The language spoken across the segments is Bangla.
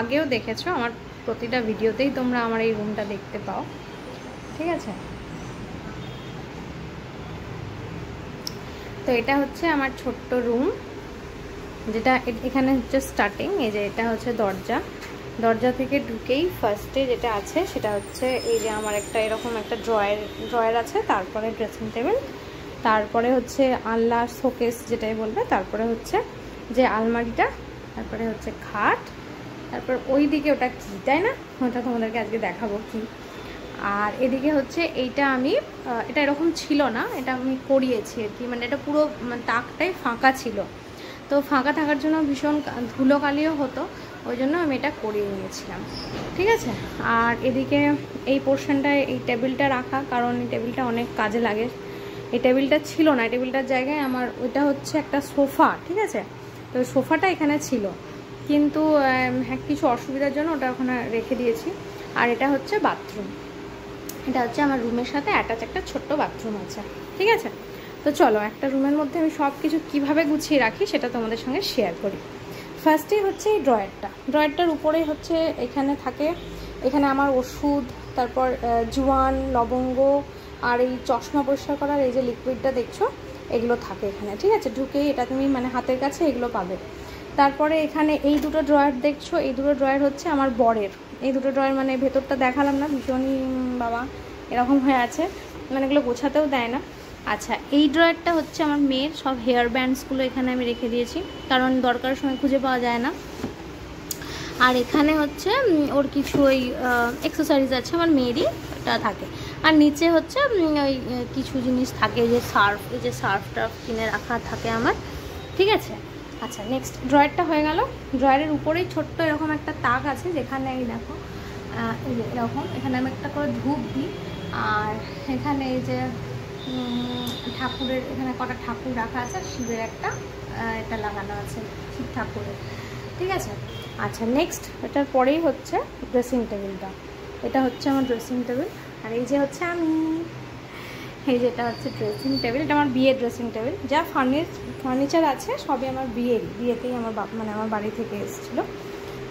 আগেও দেখেছো, আমার প্রতিটা ভিডিওতেই তোমরা আমার এই রুমটা দেখতে পাও, ঠিক আছে। তো এটা হচ্ছে আমার ছোট্ট রুম, যেটা এখানে হচ্ছে স্টার্টিং। এই যে এটা হচ্ছে দরজা থেকে ঢুকেই ফার্স্টে যেটা আছে সেটা হচ্ছে এই যে আমার একটা এরকম একটা ড্রয়ার আছে, তারপরে ড্রেসিং টেবিল, তারপরে হচ্ছে আলনা শোকেস যেটাই বলবে, তারপরে হচ্ছে যে আলমারিটা, তারপরে হচ্ছে খাট, তারপর ওই দিকে ওটা কি তাই না, ওটা তোমাদেরকে আজকে দেখাবো কি। আর এদিকে হচ্ছে এইটা আমি এটা এরকম ছিল না, এটা আমি করিয়েছি আর কি, মানে এটা পুরো তাকটাই ফাঁকা ছিল, তো ফাঁকা থাকার জন্য ভীষণ ধুলোকালিও হতো, ওই জন্য আমি এটা করিয়ে নিয়েছিলাম, ঠিক আছে। আর এদিকে এই পোর্শনটায় এই টেবিলটা রাখা, কারণ এই টেবিলটা অনেক কাজে লাগে। এই টেবিলটা ছিল না, টেবিলটার জায়গায় আমার ওইটা হচ্ছে একটা সোফা, ঠিক আছে। তো সোফাটা এখানে ছিল, কিন্তু কিছু অসুবিধার জন্য ওটা ওখানে রেখে দিয়েছি। আর এটা হচ্ছে বাথরুম, এটা হচ্ছে আমার রুমের সাথে অ্যাটাচ একটা ছোট্ট বাথরুম আছে, ঠিক আছে। তো চলো একটা রুমের মধ্যে আমি সব কিছু কীভাবে গুছিয়ে রাখি সেটা তোমাদের সঙ্গে শেয়ার করি। ফার্স্টেই হচ্ছে এই ড্রয়ারটার উপরেই হচ্ছে এখানে থাকে, এখানে আমার ওষুধ, তারপর জোয়ান, লবঙ্গ, আর এই চশমা পরিষ্কার করার এই যে লিকুইডটা দেখছো এগুলো থাকে এখানে, ঠিক আছে। ঢুকেই এটা তুমি মানে হাতের কাছে এগুলো পাবে। তারপরে এখানে এই দুটো ড্রয়ার দেখছো, এই দুটো ড্রয়ার হচ্ছে আমার বরের। এই দুটো ড্রয়ার মানে ভেতরটা দেখালাম না, ভীষণই বাবা এরকম হয়ে আছে, মানে এগুলো গোছাতেও দেয় না। আচ্ছা, এই ড্রয়ারটা হচ্ছে আমার মেয়ের সব হেয়ার ব্যান্ডসগুলো এখানে আমি রেখে দিয়েছি, কারণ দরকারের সময় খুঁজে পাওয়া যায় না। আর এখানে হচ্ছে ওর কিছু ওই এক্সেসরিজ আছে আমার মেয়েরই, এটা থাকে। আর নিচে হচ্ছে ওই কিছু জিনিস থাকে, যে সার্ফ, এই যে সার্ফ টার্ফ কিনে রাখা থাকে আমার, ঠিক আছে। আচ্ছা, নেক্সট ড্রয়ারটা হয়ে গেল। ড্রয়ারের উপরেই ছোট্ট এরকম একটা তাক আছে, যেখানে এই দেখো এই যে এরকম, এখানে আমি একটা করে ধূপ দিই। আর এখানে এই যে ঠাকুরের, এখানে কটা ঠাকুর রাখা আছে, শিবের একটা এটা লাগানো আছে, শিব ঠাকুরের, ঠিক আছে। আচ্ছা, নেক্সট এটার পরেই হচ্ছে ড্রেসিং টেবিলটা, এটা হচ্ছে আমার ড্রেসিং টেবিল। আর এই যে হচ্ছে আমি, এই যে এটা হচ্ছে ড্রেসিং টেবিল, এটা আমার বিয়ের ড্রেসিং টেবিল। যা ফার্নিচার আছে সবই আমার বিয়েতেই আমার মানে আমার বাড়ি থেকে এসেছিলো।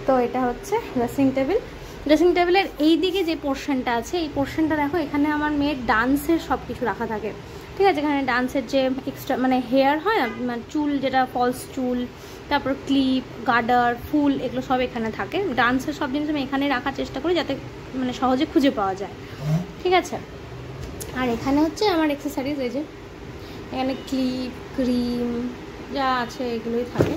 তো এটা হচ্ছে ড্রেসিং টেবিল। ড্রেসিং টেবিলের এই দিকে যে পোর্শনটা আছে, এই পোর্শনটা দেখো, এখানে আমার মেয়ের ডান্সের সব কিছু রাখা থাকে, ঠিক আছে। এখানে ডান্সের যে এক্সট্রা মানে হেয়ার হয় না, মানে চুল, যেটা ফলস চুল, তারপর ক্লিপ, গার্ডার, ফুল, এগুলো সব এখানে থাকে। ডান্সের সব জিনিস আমি এখানে রাখার চেষ্টা করি, যাতে মানে সহজে খুঁজে পাওয়া যায়, ঠিক আছে। আর এখানে হচ্ছে আমার অ্যাক্সেসরিজ, এই যে এখানে ক্লিপ, ক্রিম যা আছে এগুলোই থাকে।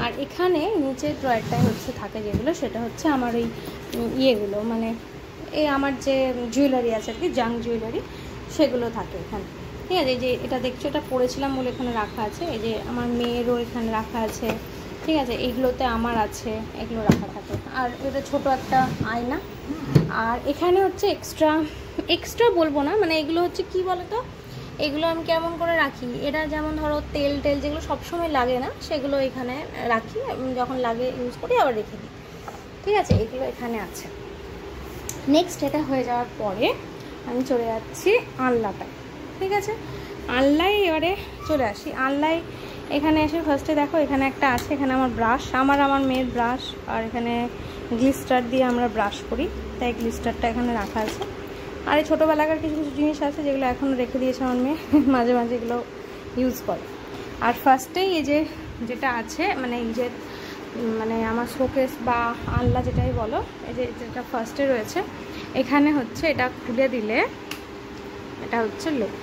আর এখানে নিচের ড্রয়ারটায় হচ্ছে থাকে যেগুলো, সেটা হচ্ছে আমার এই ইয়েগুলো, মানে এই আমার যে জুয়েলারি আছে আর কি, জাঙ্ক জুয়েলারি, সেগুলো থাকে এখানে, ঠিক আছে। এই যে এটা দেখছো, এটা পরেছিলাম বলে এখানে রাখা আছে। এই যে আমার মেয়েরও এখানে রাখা আছে, ঠিক আছে। এইগুলোতে আমার আছে, এগুলো রাখা থাকে। আর এটা ছোট একটা আয়না। আর এখানে হচ্ছে এক্সট্রা বলবো না, মানে এগুলো হচ্ছে কি বলতো, এগুলো আমি কেমন করে রাখি, এটা যেমন ধরো তেল যেগুলো সবসময় লাগে না, সেগুলো এখানে রাখি, যখন লাগে ইউজ করি আবার রেখে দিই, ঠিক আছে। এগুলো এখানে আছে। নেক্সট এটা হয়ে যাওয়ার পরে আমি চলে যাচ্ছি আলনাটায়, ঠিক আছে। আলনায় এবারে চলে আসি। আলনায় এখানে এসে ফার্স্টে দেখো, এখানে একটা আছে, এখানে আমার ব্রাশ, আমার মেয়ের ব্রাশ, আর এখানে গ্লিস্টার দিয়ে আমরা ব্রাশ করি, তাই গ্লিস্টারটা এখানে রাখা আছে। আর এই ছোটোবেলাকার কিছু জিনিস আছে যেগুলো এখনও রেখে দিয়েছে আমার মেয়ে, মাঝে মাঝে এগুলো ইউজ করে। আর ফার্স্টেই এই যে যেটা আছে, মানে এই যে মানে আমার শোকেস বা আলনা যেটাই বলো, এই যে যেটা ফার্স্টে রয়েছে, এখানে হচ্ছে এটা খুলে দিলে এটা হচ্ছে লুক,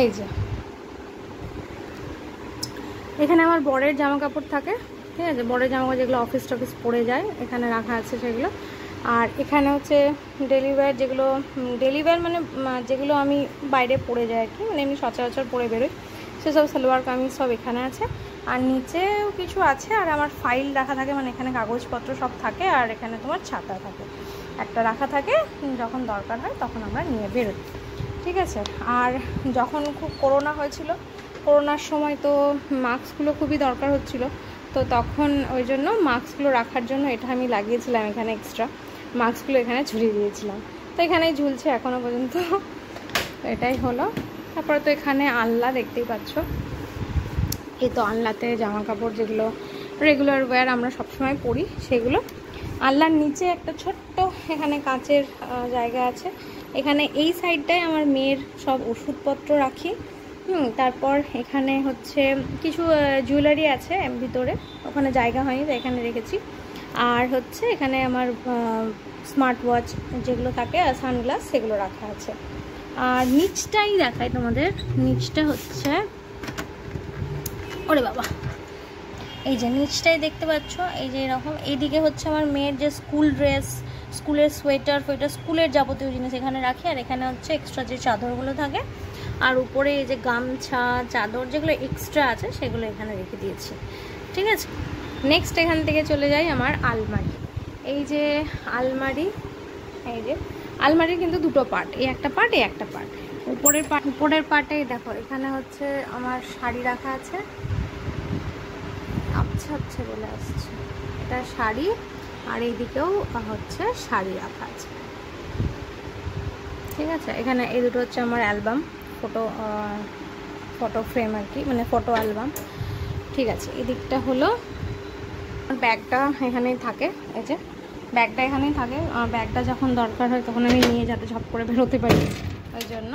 এই যে এখানে আমার বরের জামা কাপড় থাকে, ঠিক আছে। বরের জামা কাপড় যেগুলো অফিস টফিস পরে যায়, এখানে রাখা আছে সেগুলো। আর এখানে হচ্ছে ডেলি ওয়্যার মানে যেগুলো আমি বাইরে পরে যাই আর কি, মানে এমনি সচরাচর পরে বেরোই, সেসব সালোয়ার কামিজ সব এখানে আছে। আর নিচেও কিছু আছে। আর আমার ফাইল রাখা থাকে, মানে এখানে কাগজপত্র সব থাকে। আর এখানে তোমার ছাতা থাকে, একটা রাখা থাকে, যখন দরকার হয় তখন আমরা নিয়ে বেরোই, ঠিক আছে। আর যখন খুব করোনা হয়েছিল, করোনার সময় তো মাস্কগুলো খুবই দরকার হচ্ছিল, তো তখন ওই জন্য মাস্কগুলো রাখার জন্য এটা আমি লাগিয়েছিলাম এখানে, এক্সট্রা মাস্কগুলো এখানে ঝুলিয়ে দিয়েছিলাম, তো এখানেই ঝুলছে এখনও পর্যন্ত। এটাই হলো। তারপরে তো এখানে আলনা দেখতেই পাচ্ছ, এই তো আলনাতে জামা কাপড় যেগুলো রেগুলার ওয়্যার আমরা সবসময় পরি সেগুলো। আলনার নিচে একটা ছোট্ট এখানে কাঁচের জায়গা আছে, এখানে এই সাইডটায় আমার মেয়ের সব ওষুধপত্র রাখি। তারপর এখানে হচ্ছে কিছু জুয়েলারি আছে ভিতরে, ওখানে জায়গা হয়নি তো এখানে রেখেছি। আর হচ্ছে এখানে আমার স্মার্ট ওয়াচ যেগুলো থাকে আর সানগ্লাস সেগুলো রাখা আছে। আর নিচটাই দেখাই তোমাদের, নিচটা হচ্ছে ওরে বাবা, এই যে নিচটাই দেখতে পাচ্ছ, এই যে এরকম। এইদিকে হচ্ছে আমার মেয়ের যে স্কুল ড্রেস, স্কুলের সোয়েটার ফোয়েটার, স্কুলের যাবতীয় জিনিস এখানে রাখি। আর এখানে হচ্ছে এক্সট্রা যে চাদরগুলো থাকে, আর উপরে এই যে গামছা চাদর যেগুলো এক্সট্রা আছে সেগুলো এখানে রেখে দিয়েছি। ঠিক আছে, নেক্সট এখান থেকে চলে যাই আমার আলমারি। এই যে আলমারি, এই যে আলমারির কিন্তু দুটো পার্ট, এই একটা পার্ট এই একটা পার্ট। উপরের পার্টে দেখো এখানে হচ্ছে আমার শাড়ি রাখা আছে, আচ্ছা আচ্ছা বলে আসছে, এটা শাড়ি। আর এইদিকেও হচ্ছে শাড়ি রাখা আছে। ঠিক আছে, এখানে এই দুটো হচ্ছে আমার অ্যালবাম, ফটো ফ্রেম আর কি, মানে ফটো অ্যালবাম। ঠিক আছে, এদিকটা হলো ব্যাগটা এখানেই থাকে, এই যে ব্যাগটা এখানেই থাকে। ব্যাগটা যখন দরকার হয় তখন আমি নিয়ে যাতে ঝপ করে বেরোতে পারি ওই জন্য।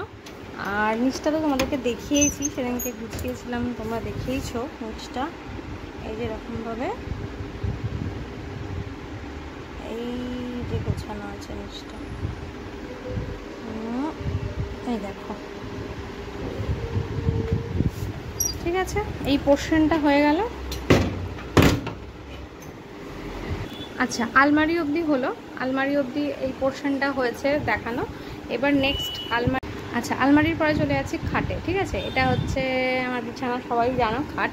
আর নিচটা তো তোমাদেরকে দেখিয়েছি, সেদিনকে গুছিয়েছিলাম, তোমরা দেখিয়েছো নিচটা। এই যে এরকমভাবে এই যে গোছানো আছে নিচটা, এই দেখো। ঠিক আছে, এই পোর্শনটা হয়ে গেল। আচ্ছা, আলমারি অবধি হলো, আলমারি অবধি এই পোর্শনটা হয়েছে দেখানো। এবার নেক্সট আলমারি। আচ্ছা, আলমারির পরে চলে যাচ্ছি খাটে। ঠিক আছে, এটা হচ্ছে আমার বিছানা, সবাই জানো খাট।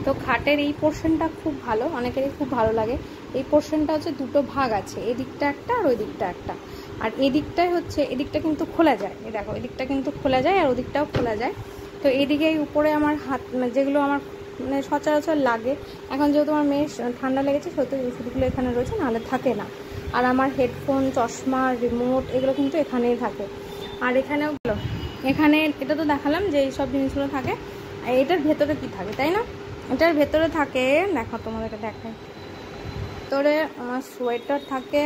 তো খাটের এই পোর্শনটা খুব ভালো, অনেকেরই খুব ভালো লাগে। এই পোর্শনটা হচ্ছে দুটো ভাগ আছে, এদিকটা একটা আর ওই দিকটা একটা। আর এদিকটাই হচ্ছে, এদিকটা কিন্তু খোলা যায়, এই দেখো এদিকটা কিন্তু খোলা যায় আর ওদিকটাও খোলা যায়। তো এইদিকে উপরে আমার হাত, যেগুলো আমার মানে সচরাচর লাগে, এখন যেহেতু আমার মেয়ের ঠান্ডা লেগেছে সেহেতু ওষুধগুলো এখানে রয়েছে, নাহলে থাকে না। আর আমার হেডফোন, চশমা, রিমোট এগুলো কিন্তু এখানেই থাকে। আর এখানেও এখানে এটা তো দেখালাম যে এইসব জিনিসগুলো থাকে। আর এটার ভেতরে কি থাকে তাই না, এটার ভেতরে থাকে, দেখো তোমাদেরকে দেখাই, ভেতরে আমার সোয়েটার থাকে,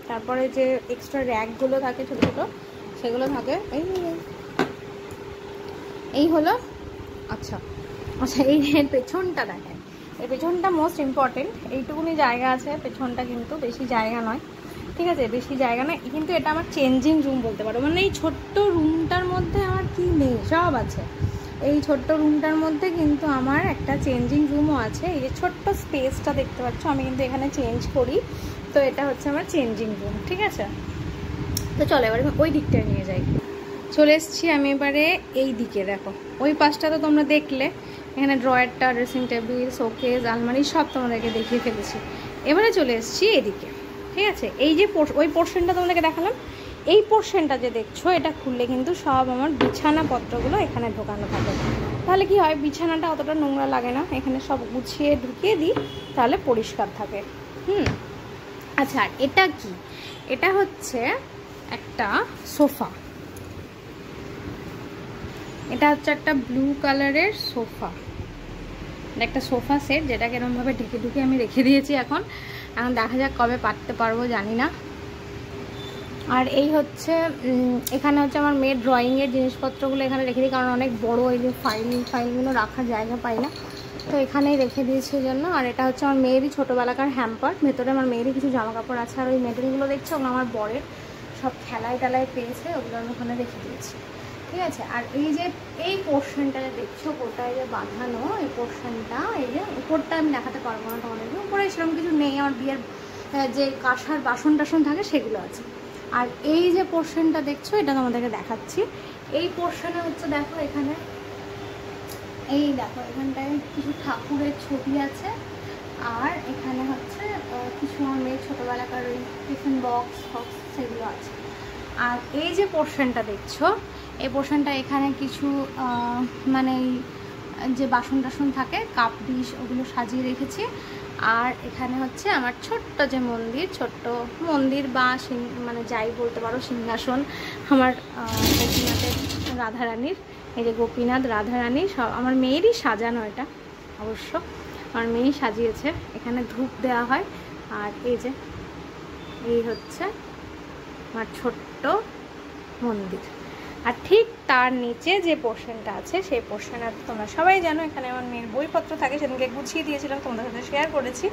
তারপরে যে এক্সট্রা র্যাকগুলো থাকে ছোটো ছোটো সেগুলো থাকে। এই হলো। আচ্ছা আচ্ছা, এই পেছনটা দেখেন, এই পেছনটা মোস্ট ইম্পর্টেন্ট। এইটুকুনি জায়গা আছে, পেছনটা কিন্তু বেশি জায়গা নয়। ঠিক আছে, বেশি জায়গা নয়, কিন্তু এটা আমার চেঞ্জিং রুম বলতে পারো। মানে এই ছোট্ট রুমটার মধ্যে আমার কি নেই, সব আছে। এই ছোট্ট রুমটার মধ্যে কিন্তু আমার একটা চেঞ্জিং রুমও আছে। এই যে ছোট্ট স্পেসটা দেখতে পাচ্ছ, আমি কিন্তু এখানে চেঞ্জ করি। তো এটা হচ্ছে আমার চেঞ্জিং রুম। ঠিক আছে, তো চলো এবার আমি ওই দিকটায় নিয়ে যাই। চলে এসেছি আমি এবারে এই দিকে। দেখো ওই পাশটা তো তোমরা দেখলে, এখানে ড্রয়ারটা, ড্রেসিং টেবিল, শোকেস, আলমারি সব তোমাদেরকে দেখিয়ে ফেলেছি। এবারে চলে এসেছি এদিকে। ঠিক আছে, এই যে ওই পোর্শনটা তোমাদেরকে দেখালাম, এই পোর্শনটা যে দেখছো এটা খুললে কিন্তু সব আমার বিছানাপত্রগুলো এখানে ঢোকানো থাকে। তাহলে কি হয়, বিছানাটা অতটা নোংরা লাগে না, এখানে সব গুছিয়ে ঢুকিয়ে দিই, তাহলে পরিষ্কার থাকে। আচ্ছা, আর এটা কি, এটা হচ্ছে একটা সোফা। এটা হচ্ছে একটা ব্লু কালারের সোফা, একটা সোফা সেট, যেটাকে এরকমভাবে ঢেকে ঢুকে আমি রেখে দিয়েছি। এখন দেখা যাক কবে পাততে পারবো জানি না। আর এই হচ্ছে এখানে হচ্ছে আমার মেয়ের ড্রয়িংয়ের জিনিসপত্রগুলো এখানে রেখে দিই, কারণ অনেক বড় এই যে ফাইলগুলো রাখার জায়গা পাই না, তো এখানেই রেখে দিয়েছি এই জন্য। আর এটা হচ্ছে আমার মেয়েরই ছোটোবেলাকার হ্যাম্পার, ভেতরে আমার মেয়েরই কিছু জামা কাপড় আছে। আর ওই মেডেলগুলো দেখছো, ওগুলো আমার বরের, সব খেলায় টেলায় পেয়েছে, ওগুলো আমি ওখানে রেখে দিয়েছি। ঠিক আছে, আর এই যে এই পোর্শনটা যে দেখছো গোটায় যে বাঁধানো, এই পোর্শনটা, এই যে উপরটা আমি দেখাতে পারবো না তোমাদেরকে, উপরে সেরকম কিছু নেই, আমার বিয়ের যে কাঁসার বাসন টাসন থাকে সেগুলো আছে। আর এই যে পোর্শনটা দেখছো, এটা তোমাদেরকে দেখাচ্ছি। এই পোর্শনে হচ্ছে দেখো, এখানে এই দেখো এখানটায় কিছু ঠাকুরের ছবি আছে। আর এখানে হচ্ছে কিছু আমার মেয়ের ছোটোবেলাকার ওই টিফিন বক্স সেগুলো আছে। আর এই যে পোর্শনটা দেখছো, এই পোর্শনটা এখানে কিছু মানে যে বাসন টাসন থাকে, কাপ ডিশ, ওগুলো সাজিয়ে রেখেছি। আর এখানে হচ্ছে আমার ছোট্ট যে ছোট্ট মন্দির বা মানে যাই বলতে পারো সিংহাসন, আমার গোপীনাথের, রাধারানীর, এই যে গোপীনাথ রাধারানী সব আমার মেয়েরই সাজানো, এটা অবশ্য আমার মেয়ে সাজিয়েছে। এখানে ধূপ দেওয়া হয়, আর এই হচ্ছে আমার ছোট্ট মন্দির। আর ঠিক তার নিচে যে পোর্শনটা আছে সেই পোর্শনটা তোমরা সবাই জানো, এখানে আমার মেয়ের বইপত্র থাকে, সেদিনকে গুছিয়ে দিয়েছিলাম, তোমাদের সাথে শেয়ার করেছি।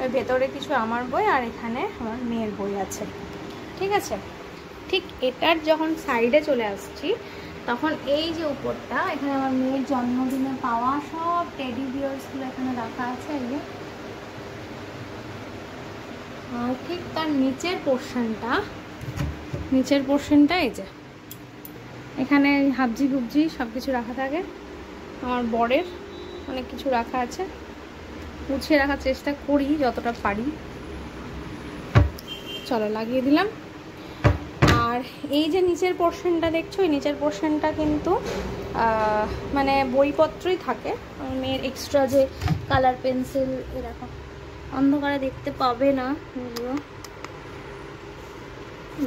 ওই ভেতরে কিছু আমার বই আর এখানে আমার মেয়ের বই আছে, ঠিক আছে। ঠিক এটার যখন সাইডে চলে আসছি তখন এই যে উপরটা, এখানে আমার মেয়ের জন্মদিনে পাওয়া সব টেডি বিয়ার্সগুলো এখানে রাখা আছে। এই যে আর ঠিক তার নিচের পোর্শনটা এই যে এখানে হাবজি গুবজি সব কিছু রাখা থাকে। আমার বরের অনেক কিছু রাখা আছে, গুছিয়ে রাখার চেষ্টা করি যতটা পারি। চলো লাগিয়ে দিলাম। আর এই যে নিচের পোর্শনটা দেখছো, এই নিচের পোর্শনটা কিন্তু মানে বইপত্রই থাকে। মেয়ের এক্সট্রা যে কালার পেন্সিল, এরকম অন্ধকারে দেখতে পাবে না,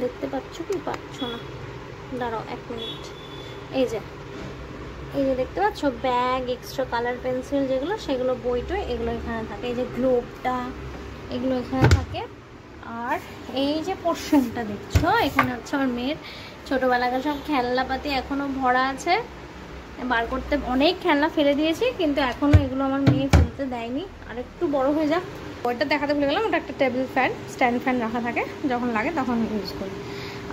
দেখতে পাচ্ছ কি পাচ্ছ না, দাঁড়াও 1 মিনিট। এই যে দেখতে পাচ্ছ ব্যাগ, এক্সট্রা কালার পেন্সিল যেগুলো, সেগুলো বইটই এগুলো এখানে থাকে। এই যে গ্লোবটা, এগুলো এখানে থাকে। আর এই যে পোর্শনটা দেখছো, এখানে হচ্ছে আমার মেয়ের ছোটোবেলাকার সব খেলনাপাতি এখনও ভরা আছে। বার করতে অনেক খেলনা ফেলে দিয়েছি, কিন্তু এখনও এগুলো আমার মেয়ে ফেলতে দেয়নি। আর একটু বড় হয়ে যাক। ওইটা দেখাতে ভুলে গেলাম, ওটা একটা টেবিল ফ্যান, স্ট্যান্ড ফ্যান রাখা থাকে, যখন লাগে তখন ইউজ করি।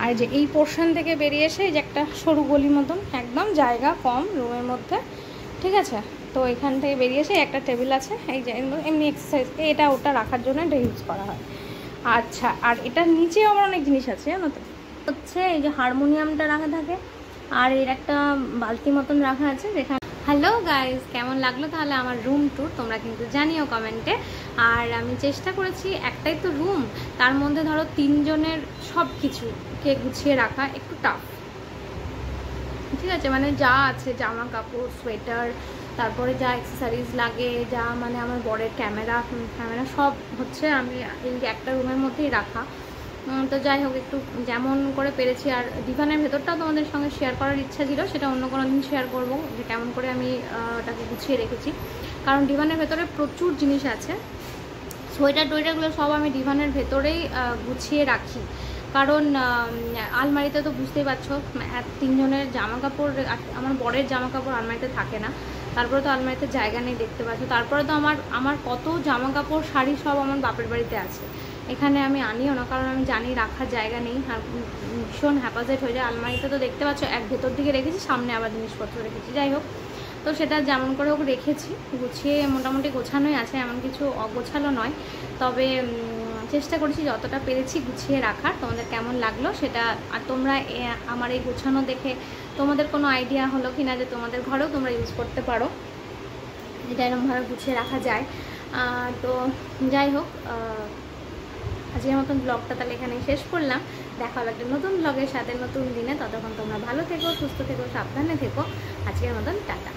আর যে এই পোর্শন থেকে বেরিয়ে এসে এই যে একটা সরু গলি মতন, একদম জায়গা কম রুমের মধ্যে, ঠিক আছে। তো এখান থেকে বেরিয়ে এসে একটা টেবিল আছে, এই যে এমনি এক্সারসাইজ এটা ওটা রাখার জন্য এটা ইউজ করা হয়। আচ্ছা, আর এটার নিচে আমার অনেক জিনিস আছে জানো তো, হচ্ছে এই যে হারমোনিয়ামটা রাখা থাকে, আর এর একটা বালতি মতন রাখা আছে যেখানে। হ্যালো গাইজ, কেমন লাগলো তাহলে আমার রুম ট্যুর, তোমরা কিন্তু জানিও কমেন্টে। আর আমি চেষ্টা করেছি, একটাই তো রুম, তার মধ্যে ধরো 3 জনের সব কিছুকে গুছিয়ে রাখা একটু টাফ, ঠিক আছে। মানে যা আছে, জামা কাপড়, সোয়েটার, তারপরে যা অ্যাক্সেসরিজ লাগে, যা মানে আমার বরের ক্যামেরা সব হচ্ছে আমি এই একটা রুমের মধ্যেই রাখা। তো যাই হোক, একটু যেমন করে পেরেছি। আর ডিভানের ভেতরটাও তোমাদের সঙ্গে শেয়ার করার ইচ্ছা ছিল, সেটা অন্য কোনো দিন শেয়ার করবো, যে কেমন করে আমি ওটাকে গুছিয়ে রেখেছি। কারণ ডিভানের ভেতরে প্রচুর জিনিস আছে, সোয়েটার টোয়েটারগুলো সব আমি ডিভানের ভেতরেই গুছিয়ে রাখি। কারণ আলমারিতে তো বুঝতেই পারছো 3 জনের জামা কাপড়, আমার বরের জামা কাপড় আলমারিতে থাকে না, তারপরে তো আলমারিতে জায়গা নেই, দেখতে পাচ্ছ। তারপরে তো আমার কত জামা কাপড়, শাড়ি সব আমার বাপের বাড়িতে আছে, এখানে আমি আনিও না, কারণ আমি জানি রাখার জায়গা নেই, আর ভীষণ হ্যাপাজেট হয়ে যায়। আলমারিতে তো দেখতে পাচ্ছ এক ভেতর দিকে রেখেছি, সামনে আবার জিনিসপত্র রেখেছি। যাই হোক, তো সেটা যেমন করে হোক রেখেছি, গুছিয়ে মোটামুটি গোছানোই আছে, এমন কিছু অগোছালো নয়। তবে চেষ্টা করেছি যতটা পেরেছি গুছিয়ে রাখার। তোমাদের কেমন লাগলো সেটা, আর তোমরা আমার এই গোছানো দেখে তোমাদের কোনো আইডিয়া হলো কি না, যে তোমাদের ঘরেও তোমরা ইউজ করতে পারো, এটা এরকমভাবে গুছিয়ে রাখা যায়। তো যাই হোক, আজকের মতন ব্লগটা তাহলে এখানেই শেষ করলাম। দেখা হলো একটা নতুন ব্লগের সাথে নতুন দিনে। ততক্ষণ তোমরা ভালো থেকো, সুস্থ থেকো, সাবধানে থেকো। আজকের মতন টাটা।